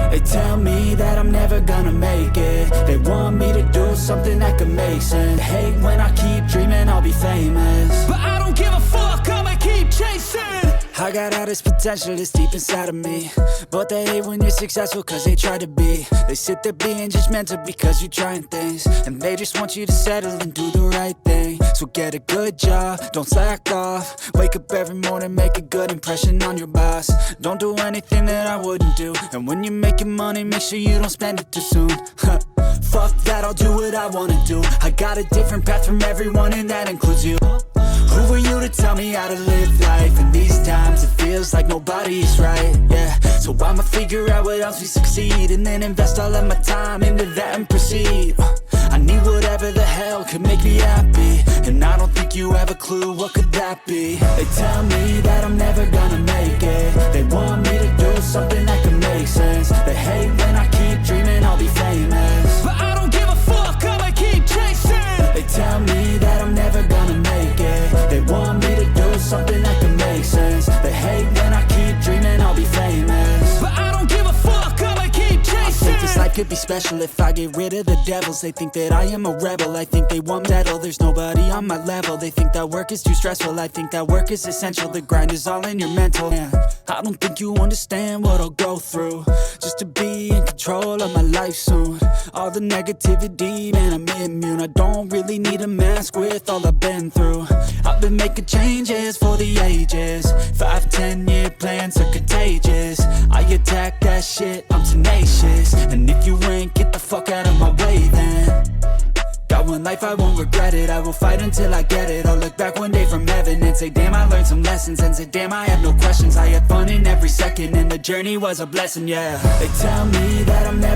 They tell me that I'm never gonna make it. They want me to do something that could make sense. Hate when I keep dreaming I'll be famous, but I don't give a fuck, I'ma keep chasing. I got all this potential that's deep inside of me, but they hate when you're successful cause they try to be. They sit there being judgmental because you're trying things, and they just want you to settle and do the right thing. So get a good job, don't slack off. Wake up every morning, make a good impression on your boss. Don't do anything that I wouldn't do, and when you're making money, make sure you don't spend it too soon. Fuck that, I'll do what I wanna do. I got a different path from everyone, and that includes you. Who are you to tell me how to live life? In these times it feels like nobody's right, yeah. So I'ma figure out what else we succeed, and then invest all of my time into that and proceed. I need whatever the hell could make me happy, and I don't think you have a clue what could that be. They tell me that I'm never gonna make it. They want me to do something that could make sense. They hate when I keep dreaming I'll be famous, but I don't give a fuck, I'ma keep chasing. They tell me that I'm never gonna make it. They want me to do something that can make sense. They hate when I keep dreaming I'll be famous, but I don't give a fuck, I'ma keep chasing. I think this life could be special if I get rid of the devils. They think that I am a rebel, I think they want settle. There's nobody on my level. They think that work is too stressful, I think that work is essential. The grind is all in your mental, yeah. I don't think you understand what I'll go through just to be in control of my life soon. All the negativity, man, I'm immune. I don't really need a mask with all I've been through. I've been making changes for the ages. 5-10 year plans are contagious. I attack that shit, I'm tenacious. And if you ain't, get the fuck out of my way then. Got one life, I won't regret it. I will fight until I get it. I'll look back one day from heaven and say, damn, I learned some lessons. And say, damn, I have no questions. I had fun in every second, and the journey was a blessing, yeah. They tell me that I'm never